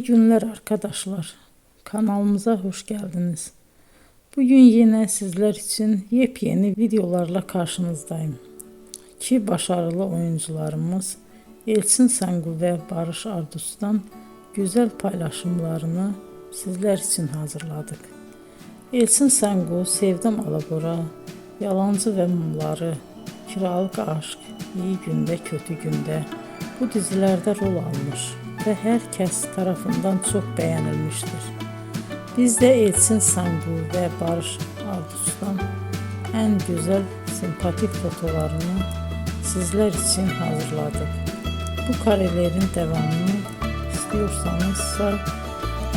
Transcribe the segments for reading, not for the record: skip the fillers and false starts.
İyi günler arkadaşlar. Kanalımıza hoş geldiniz. Bugün yine sizler için yepyeni videolarla karşınızdayım. İki başarılı oyuncularımız Elçin Sangu ve Barış Ardus'tan güzel paylaşımlarını sizler için hazırladık. Elçin Sangu, Sevdim Alabora, Yalancı ve Mumları, Kiralık Aşk, İyi Günde Kötü Günde bu dizilerde rol almış ve herkes tarafından çok beğenilmiştir. Biz de Elçin Sangu ve Barış Ardus'tan en güzel sempatik fotolarını sizler için hazırladık. Bu karelerin devamını istiyorsanızsa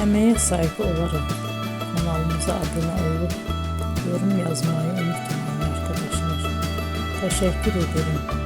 emeğe saygı olarak kanalımıza abone olup yorum yazmayı unutmayın arkadaşlar. Teşekkür ederim.